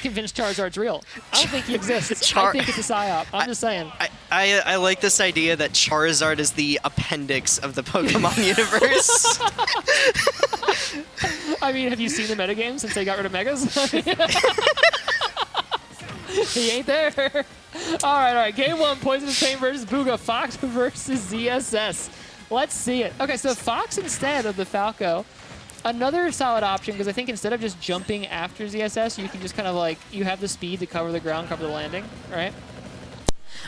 convinced Charizard's real. I don't think he exists. I think it's a psyop. I'm just saying. I like this idea that Charizard is the appendix of the Pokemon universe. I mean, have you seen the metagame since they got rid of Megas? He ain't there. All right. Game 1, Poisonous Pain versus BooGa. Fox versus ZSS. Let's see it. Okay, so Fox instead of the Falco. Another solid option, because I think instead of just jumping after ZSS, you can just kind of like, you have the speed to cover the ground, cover the landing, right?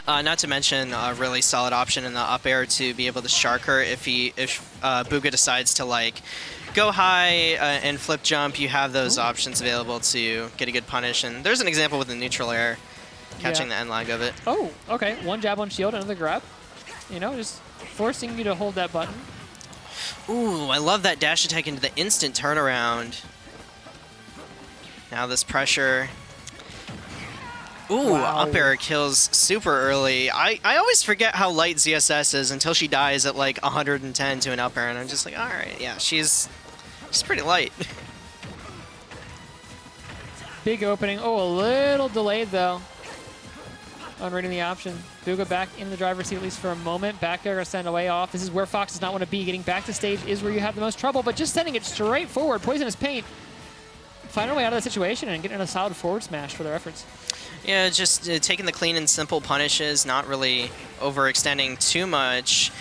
Not to mention a really solid option in the up air to be able to shark her if BooGa decides to like go high and flip jump. You have those options available to get a good punish. And there's an example with the neutral air, catching the end lag of it. Oh, okay. One jab, one shield, another grab. You know, just forcing you to hold that button. Ooh, I love that dash attack into the instant turnaround. Now this pressure. Ooh, wow. Up air kills super early. I always forget how light ZSS is until she dies at like 110 to an up air, and I'm just like, all right, yeah, she's pretty light. Big opening. Oh, a little delayed though on reading the option. BooGa back in the driver's seat at least for a moment. Back air, send away off. This is where Fox does not want to be. Getting back to stage is where you have the most trouble, but just sending it straight forward. Poisonous Paint. Finding a way out of the situation and getting a solid forward smash for their efforts. Yeah, just taking the clean and simple punishes, not really overextending too much.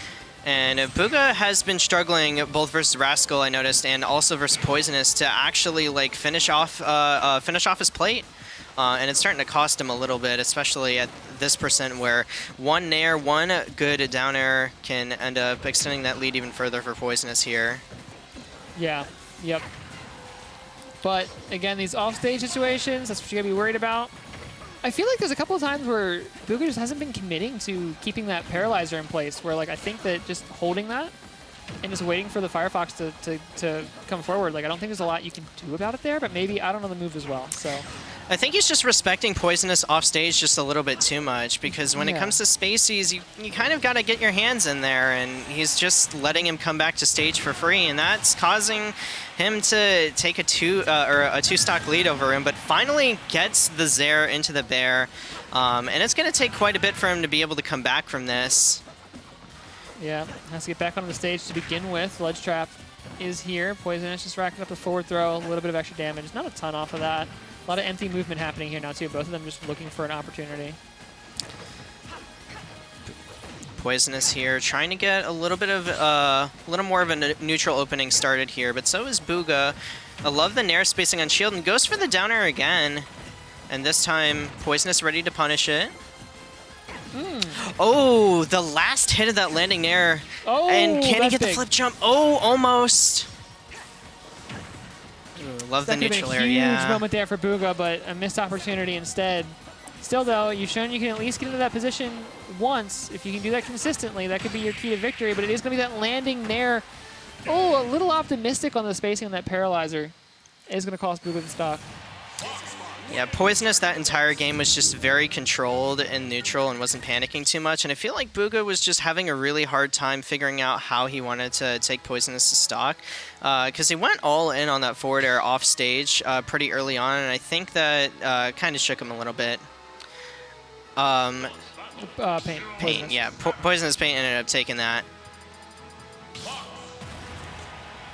And BooGa has been struggling both versus Rascal, I noticed, and also versus Poisonous to actually like finish off his plate. And it's starting to cost him a little bit, especially at this percent where one nair, one good down air can end up extending that lead even further for Poisonous here. Yeah, yep. But again, these offstage situations, that's what you gotta be worried about. I feel like there's a couple of times where BooGa just hasn't been committing to keeping that paralyzer in place, where like I think that just holding that and just waiting for the Firefox to come forward, like I don't think there's a lot you can do about it there, but maybe I don't know the move as well, so. I think he's just respecting Poisonous off stage just a little bit too much, because when it comes to Spaceys, you kind of got to get your hands in there, and he's just letting him come back to stage for free, and that's causing him to take a two-stock lead over him, but finally gets the Zair into the bear, and it's going to take quite a bit for him to be able to come back from this. Yeah, has to get back onto the stage to begin with. Ledge Trap is here. Poisonous just racking up the forward throw, a little bit of extra damage. Not a ton off of that. A lot of empty movement happening here now, too. Both of them just looking for an opportunity. Poisonous here, trying to get a little bit of a little more of a neutral opening started here, but so is BooGa. I love the nair spacing on shield, and goes for the down air again. And this time, Poisonous ready to punish it. Oh, the last hit of that landing nair. Oh, and can he get big. the flip jump? Oh, almost. Ooh, love the neutral air, yeah. Huge moment there for BooGa, but a missed opportunity instead. Still, though, you've shown you can at least get into that position once. If you can do that consistently, that could be your key to victory, but it is going to be that landing nair. Oh, a little optimistic on the spacing on that paralyzer. It is going to cost BooGa the stock. Yeah, Poisonous that entire game was just very controlled and neutral and wasn't panicking too much. And I feel like BooGa was just having a really hard time figuring out how he wanted to take Poisonous to stock. Because he went all in on that forward air off stage pretty early on. And I think that kind of shook him a little bit. Paint. Paint, yeah. Poisonous Paint ended up taking that.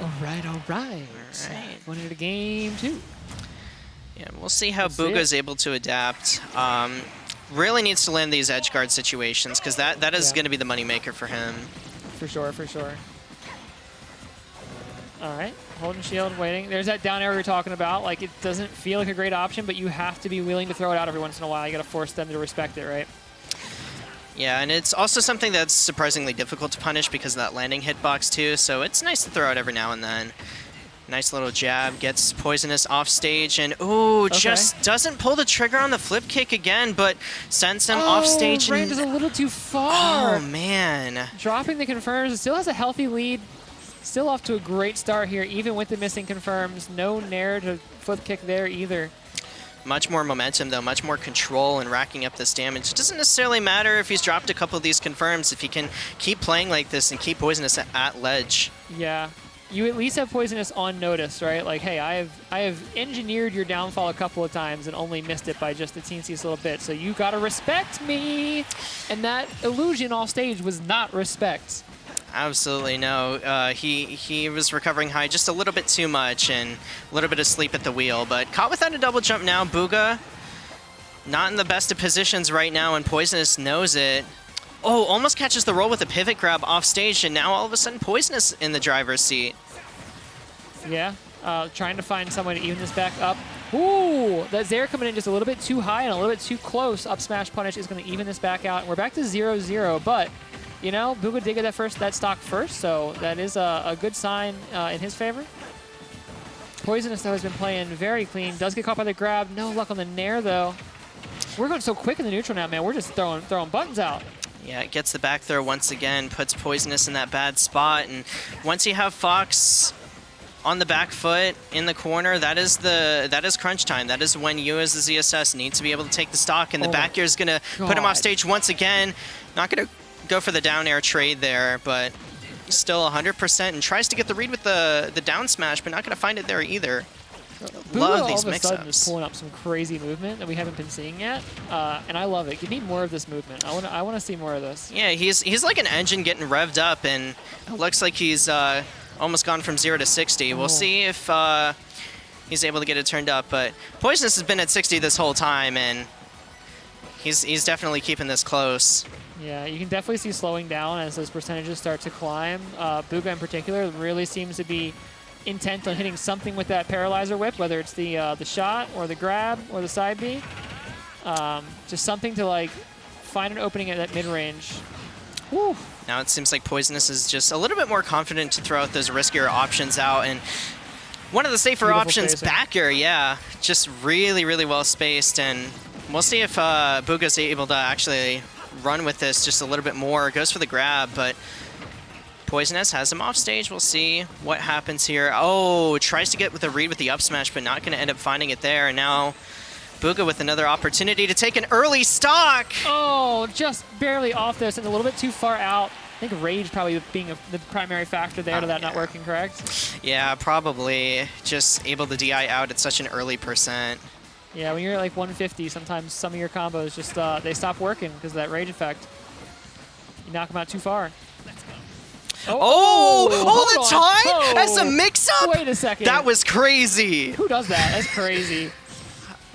All right. Winning a game 2. Yeah, we'll see how BooGa is able to adapt. Really needs to land these edge guard situations, because that is going to be the moneymaker for him. For sure. All right, holding shield, waiting. There's that down air we were talking about. Like, it doesn't feel like a great option, but you have to be willing to throw it out every once in a while. You got to force them to respect it, right? Yeah, and it's also something that's surprisingly difficult to punish because of that landing hitbox too, so it's nice to throw it every now and then. Nice little jab, gets Poisonous off stage, and just doesn't pull the trigger on the flip kick again, but sends him off stage. Rand is a little too far. Oh, man. Dropping the confirms, it still has a healthy lead. Still off to a great start here, even with the missing confirms. No nair to flip kick there either. Much more momentum, though, much more control and racking up this damage. It doesn't necessarily matter if he's dropped a couple of these confirms, if he can keep playing like this and keep Poisonous at ledge. Yeah. you at least have Poisonous on notice, right? Like, hey, I have engineered your downfall a couple of times and only missed it by just the teensiest little bit. So you gotta respect me. And that illusion off stage was not respect. Absolutely no. He was recovering high just a little bit too much and a little bit of sleep at the wheel. But caught without a double jump now. BooGa not in the best of positions right now, and Poisonous knows it. Oh, almost catches the roll with a pivot grab off stage, and now all of a sudden Poisonous in the driver's seat. Yeah, trying to find someone to even this back up. Ooh, that Zaire coming in just a little bit too high and a little bit too close. Up smash punish is going to even this back out. And we're back to 0-0, but, you know, BooGa did get that stock first, so that is a good sign in his favor. Poisonous, though, has been playing very clean. Does get caught by the grab. No luck on the nair, though. We're going so quick in the neutral now, man. We're just throwing buttons out. Yeah, it gets the back throw once again, puts Poisonous in that bad spot, and once you have Fox on the back foot in the corner, that is crunch time. That is when you as the ZSS need to be able to take the stock, and the back air is going to put him off stage once again. Not going to go for the down air trade there, but still 100% and tries to get the read with the down smash, but not going to find it there either. Love these mix-ups. All of a sudden is pulling up some crazy movement that we haven't been seeing yet, and I love it. Give me more of this movement. I want to see more of this. Yeah, he's like an engine getting revved up, and it looks like he's almost gone from 0 to 60. We'll see if he's able to get it turned up, but Poisonous has been at 60 this whole time, and he's definitely keeping this close. Yeah, you can definitely see slowing down as those percentages start to climb. BooGa in particular really seems to be intent on hitting something with that paralyzer whip, whether it's the shot or the grab or the side B. Just something to like find an opening at that mid-range. Woo. Now it seems like Poisonous is just a little bit more confident to throw out those riskier options out, and one of the safer options, spacing. Back air, yeah, just really, really well spaced, and we'll see if BooGa's able to actually run with this just a little bit more. Goes for the grab, but Poisonous has him off stage. We'll see what happens here. Oh, tries to get with a read with the up smash, but not going to end up finding it there. And now BooGa with another opportunity to take an early stock. Oh, just barely off this and a little bit too far out. I think Rage probably being the primary factor there to that not working, correct? Yeah, probably. Just able to DI out at such an early percent. Yeah, when you're at like 150, sometimes some of your combos just they stop working because of that Rage effect. You knock them out too far. All the time as a mix-up? Wait a second. That was crazy. Who does that? That's crazy.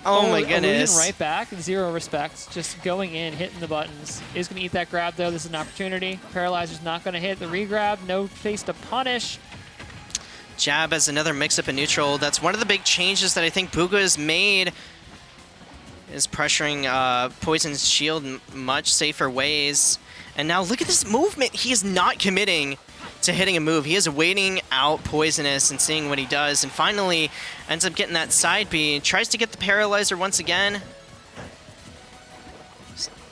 Oh my goodness. Illusion right back, zero respect. Just going in, hitting the buttons. Is going to eat that grab, though. This is an opportunity. Paralyzer's not going to hit the re-grab. No face to punish. Jab as another mix-up in neutral. That's one of the big changes that I think BooGa has made, is pressuring Poison's shield in much safer ways. And now look at this movement. He is not committing to hitting a move. He is waiting out Poisonous and seeing what he does, and finally ends up getting that side B. Tries to get the paralyzer once again.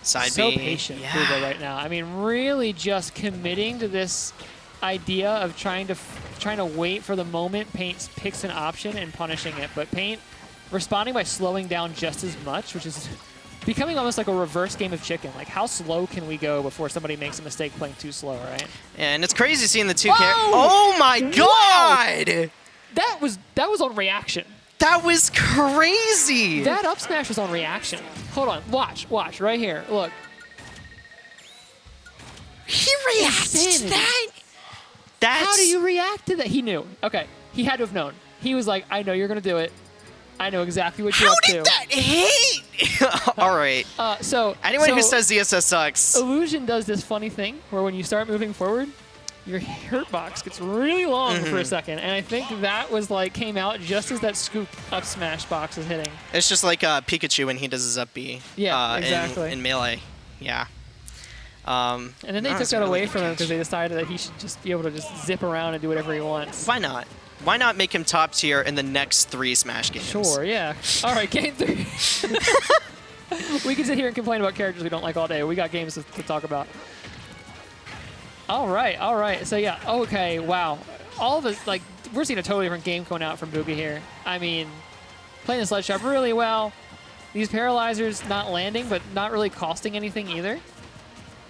Side B. So patient, BooGa right now. I mean, really just committing to this idea of trying to wait for the moment Paint picks an option and punishing it. But Paint responding by slowing down just as much, which is becoming almost like a reverse game of chicken. Like, how slow can we go before somebody makes a mistake playing too slow, right? Yeah, and it's crazy seeing the two characters. Oh my god! Wow. That was on reaction. That was crazy! That up smash was on reaction. Hold on, watch, right here. Look. He reacted to that? How do you react to that? He knew. Okay, he had to have known. He was like, I know you're gonna do it. I know exactly what you're up to. How did that hit? All right. So anyone who says ZSS sucks. Illusion does this funny thing where when you start moving forward, your hurt box gets really long for a second, and I think that was like came out just as that scoop up smash box is hitting. It's just like Pikachu when he does his up B. Yeah, exactly. In Melee. Yeah. And then they took that away from him because they decided that he should just be able to just zip around and do whatever he wants. Why not? Why not make him top tier in the next 3 Smash games? Sure, yeah. All right, game 3. We can sit here and complain about characters we don't like all day. We got games to talk about. All right. So, yeah, okay, wow. All of us, like, we're seeing a totally different game coming out from BooGa here. I mean, playing the sledge shot really well. These paralyzers not landing, but not really costing anything either.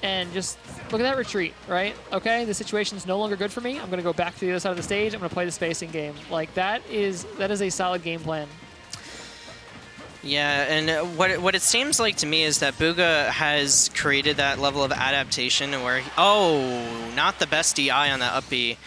and just look at that retreat, right? Okay, the situation's no longer good for me. I'm going to go back to the other side of the stage. I'm going to play the spacing game. Like, that is a solid game plan. Yeah, and what it seems like to me is that BooGa has created that level of adaptation where, not the best DI on that up B.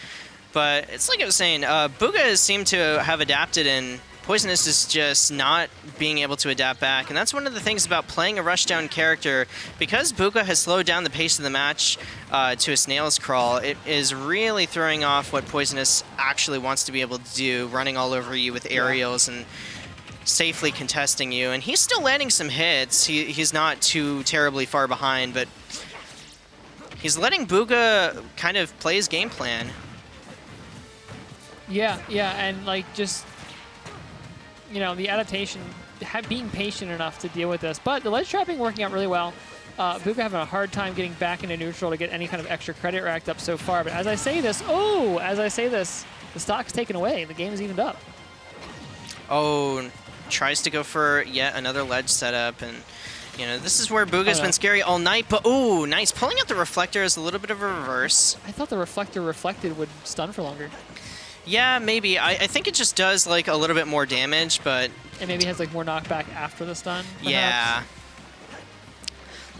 But it's like I was saying, BooGa has seemed to have adapted, and Poisonous is just not being able to adapt back. And that's one of the things about playing a rushdown character. Because BooGa has slowed down the pace of the match to a snail's crawl, it is really throwing off what Poisonous actually wants to be able to do, running all over you with aerials and safely contesting you. And he's still landing some hits. He's not too terribly far behind, but he's letting BooGa kind of play his game plan. Yeah, and like just, the adaptation, being patient enough to deal with this. But the ledge trapping working out really well. BooGa having a hard time getting back into neutral to get any kind of extra credit racked up so far. But as I say this, the stock's taken away. The game is evened up. Oh, tries to go for yet another ledge setup, and this is where BooGa's been scary all night. But nice, pulling out the reflector is a little bit of a reverse. I thought the reflector reflected would stun for longer. Yeah, maybe. I think it just does like a little bit more damage, but it maybe has like more knockback after the stun. Perhaps. Yeah.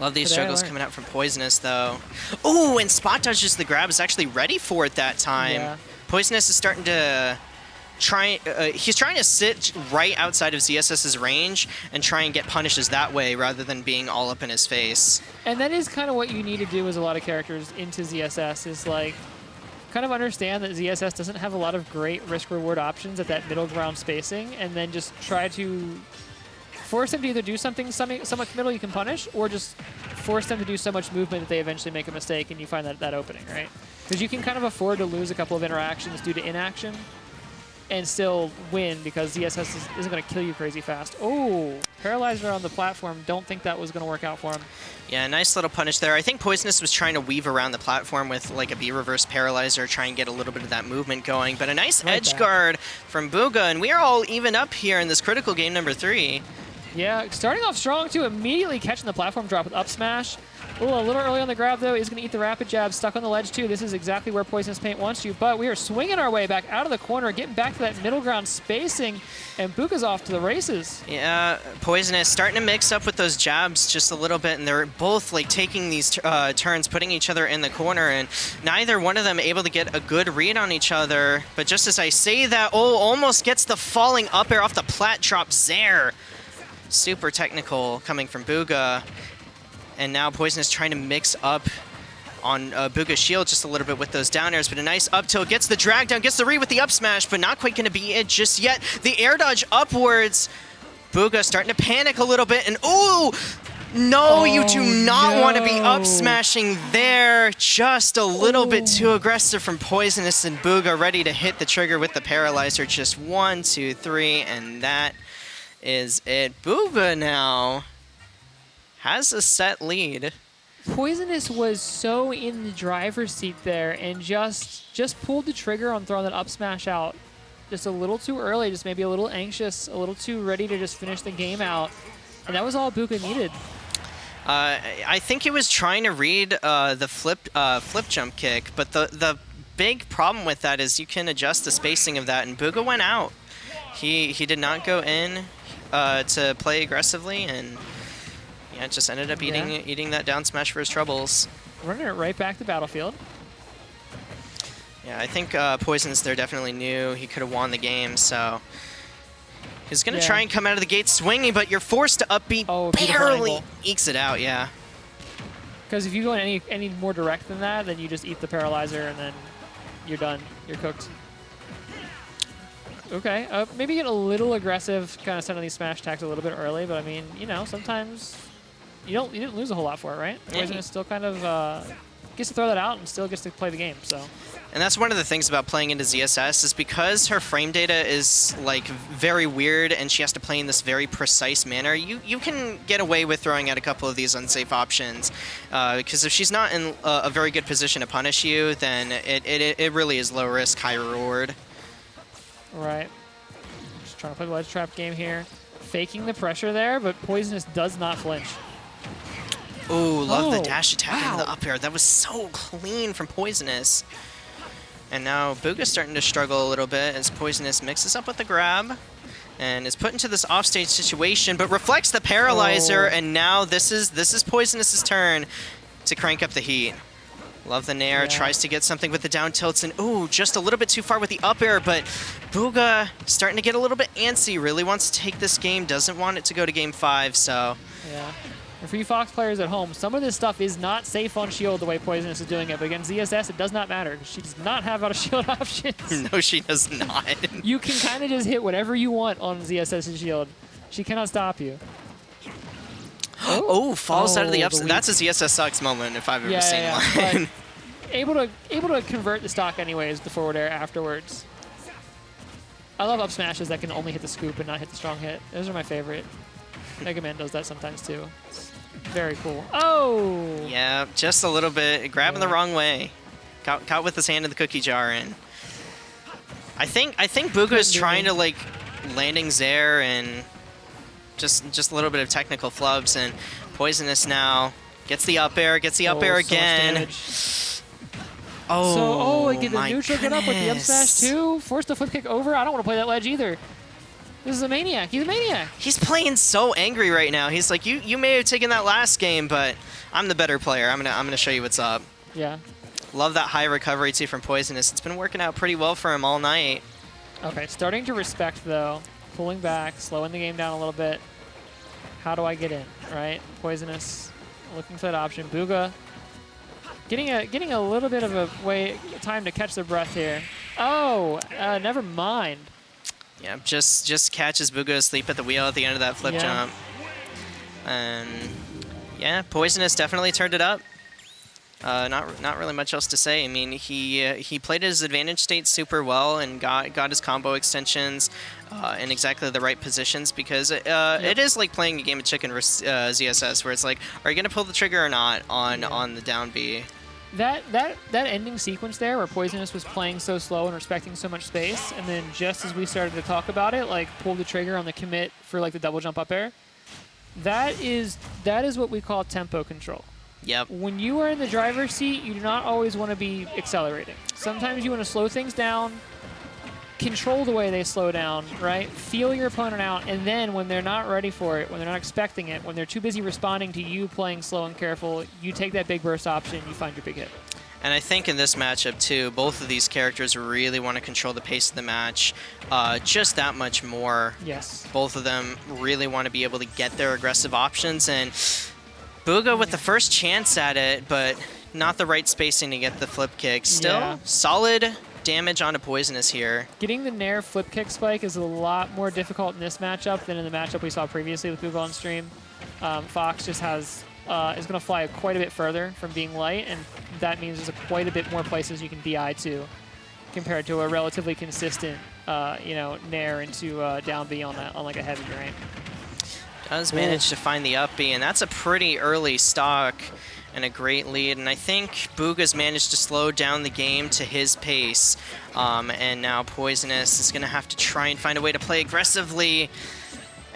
Love these struggles coming out from Poisonous though. Oh, and spot dodges the grab is actually ready for it that time. Yeah. Poisonous is starting to he's trying to sit right outside of ZSS's range and try and get punishes that way rather than being all up in his face. And that is kind of what you need to do as a lot of characters into ZSS, is like kind of understand that ZSS doesn't have a lot of great risk-reward options at that middle ground spacing, and then just try to force them to either do something somewhat committal you can punish, or just force them to do so much movement that they eventually make a mistake and you find that opening, right? Because you can kind of afford to lose a couple of interactions due to inaction and still win, because ZSS isn't going to kill you crazy fast. Oh, Paralyzer on the platform. Don't think that was going to work out for him. Yeah, nice little punish there. I think Poisonous was trying to weave around the platform with like a B-reverse Paralyzer, try and get a little bit of that movement going. But a nice edge guard from BooGa, and we are all even up here in this critical game number 3. Yeah, starting off strong too, immediately catching the platform drop with up smash. Ooh, a little early on the grab, though. He's going to eat the rapid jab, stuck on the ledge, too. This is exactly where Poisonous Paint wants you, but we are swinging our way back out of the corner, getting back to that middle ground spacing, and BooGa's off to the races. Yeah, Poisonous starting to mix up with those jabs just a little bit, and they're both like taking these turns, putting each other in the corner, and neither one of them able to get a good read on each other. But just as I say that, almost gets the falling up air off the plat drop there. Super technical coming from BooGa. And now Poisonous trying to mix up on BooGa's shield just a little bit with those down airs, but a nice up tilt, gets the drag down, gets the read with the up smash, but not quite going to be it just yet. The air dodge upwards. BooGa starting to panic a little bit, and no, you do not want to be up smashing there. Just a little bit too aggressive from Poisonous, and BooGa ready to hit the trigger with the Paralyzer. Just 1, 2, 3, and that is it. BooGa now has a set lead. Poisonous was so in the driver's seat there and just pulled the trigger on throwing that up smash out just a little too early, just maybe a little anxious, a little too ready to just finish the game out. And that was all BooGa needed. I think he was trying to read the flip jump kick, but the big problem with that is you can adjust the spacing of that, and BooGa went out. He did not go in to play aggressively, and yeah, just ended up eating that down smash for his troubles. Running it right back to Battlefield. Yeah, I think Poisonous there definitely knew he could have won the game, so he's going to try and come out of the gate swinging, but you're forced to up B. Barely ekes it out, yeah. Because if you go in any more direct than that, then you just eat the Paralyzer and then you're done. You're cooked. Okay, maybe get a little aggressive, kind of send on these smash attacks a little bit early, but I mean, sometimes you didn't lose a whole lot for it, right? Poisonous still kind of gets to throw that out and still gets to play the game, so. And that's one of the things about playing into ZSS is because her frame data is like very weird and she has to play in this very precise manner, you can get away with throwing out a couple of these unsafe options. Because if she's not in a very good position to punish you, then it really is low risk, high reward. Right. Just trying to play the ledge trap game here. Faking the pressure there, but Poisonous does not flinch. Oh, love the Oh, dash attack into the wow. up air. That was so clean from Poisonous. And now BooGa's starting to struggle a little bit as Poisonous mixes up with the grab and is put into this offstage situation, but reflects the paralyzer, and now this is Poisonous' turn to crank up the heat. Love the nair, Yeah. tries to get something with the down tilts, and ooh, just a little bit too far with the up air, but BooGa starting to get a little bit antsy, really wants to take this game, doesn't want it to go to game 5, so... Yeah. And for you Fox players at home, some of this stuff is not safe on shield the way Poisonous is doing it, but against ZSS, it does not matter. She does not have out of shield options. No, she does not. You can kind of just hit whatever you want on ZSS's shield. She cannot stop you. Oh, falls out of the Oh, ups. the That's a ZSS sucks moment if I've ever seen one. But able to convert the stock anyways, the forward air afterwards. I love up smashes that can only hit the scoop and not hit the strong hit. Those are my favorite. Mega Man does that sometimes too. It's very cool. Oh! Yeah, just a little bit. Grabbing the wrong way. Caught with his hand in the cookie jar, and I think BooGa is trying to like landings there and just a little bit of technical flubs, and Poisonous now gets the up air, gets the up air again. Oh, did the neutral get up with the up smash too? Forced the flip kick over? I don't want to play that ledge either. This is a maniac. He's a maniac. He's playing so angry right now. He's like, you may have taken that last game, but I'm the better player. I'm gonna show you what's up. Yeah. Love that high recovery too from Poisonous. It's been working out pretty well for him all night. Okay, starting to respect though. Pulling back, slowing the game down a little bit. How do I get in, right? Poisonous, looking for that option. BooGa, getting a little bit of a time to catch their breath here. Oh, never mind. Yeah, just catches BooGa asleep at the wheel at the end of that flip jump. And yeah, Poisonous definitely turned it up. Not really much else to say. I mean, he played his advantage state super well and got his combo extensions in exactly the right positions, because it is like playing a game of chicken versus ZSS, where it's like, are you gonna pull the trigger or not on the down B? That ending sequence there, where Poisonous was playing so slow and respecting so much space, and then just as we started to talk about it, like pulled the trigger on the commit for like the double jump up air. That is what we call tempo control. Yep. When you are in the driver's seat, you do not always want to be accelerating. Sometimes you want to slow things down, control the way they slow down, right? Feel your opponent out, and then when they're not ready for it, when they're not expecting it, when they're too busy responding to you playing slow and careful, you take that big burst option, you find your big hit. And I think in this matchup too, both of these characters really want to control the pace of the match just that much more. Yes. Both of them really want to be able to get their aggressive options, and BooGa with the first chance at it, but not the right spacing to get the flip kick. Still solid damage onto Poisonous here. Getting the Nair flip kick spike is a lot more difficult in this matchup than in the matchup we saw previously with BooGa on stream. Fox just is going to fly quite a bit further from being light, and that means there's quite a bit more places you can DI to compared to a relatively consistent, Nair into down B on like a heavy, right? Does manage to find the up B, and that's a pretty early stock and a great lead. And I think BooGa's managed to slow down the game to his pace. And now Poisonous is going to have to try and find a way to play aggressively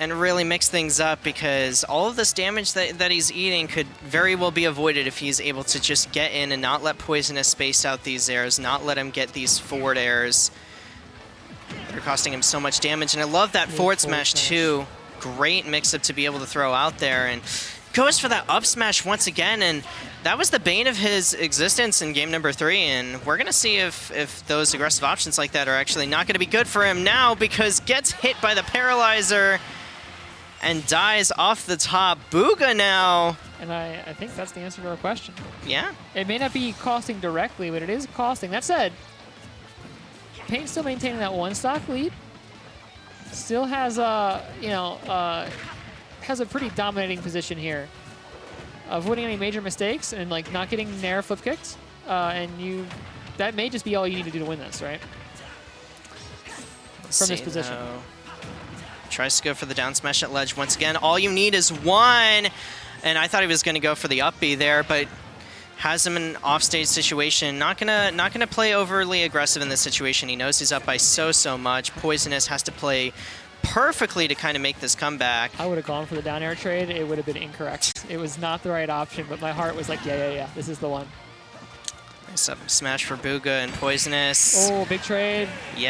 and really mix things up, because all of this damage that he's eating could very well be avoided if he's able to just get in and not let Poisonous space out these airs, not let him get these forward airs. They're costing him so much damage. And I love that forward smash too. Great mix-up to be able to throw out there, and goes for that up smash once again, and that was the bane of his existence in game number 3, and we're gonna see if those aggressive options like that are actually not gonna be good for him now, because gets hit by the paralyzer and dies off the top. BooGa now. And I think that's the answer to our question. Yeah. It may not be costing directly, but it is costing. That said, Pain still maintaining that one stock lead. Still has has a pretty dominating position here, avoiding any major mistakes and like not getting Nair flip kicks. That may just be all you need to do to win this, right? From this position. Tries to go for the down smash at ledge once again. All you need is one, and I thought he was going to go for the up B there, but has him in an offstage situation. Not gonna play overly aggressive in this situation. He knows he's up by so much. Poisonous has to play perfectly to kind of make this comeback. I would have gone for the down air trade. It would have been incorrect. It was not the right option, but my heart was like, yeah, this is the one. Nice up smash for BooGa and Poisonous. Oh, big trade. Yeah.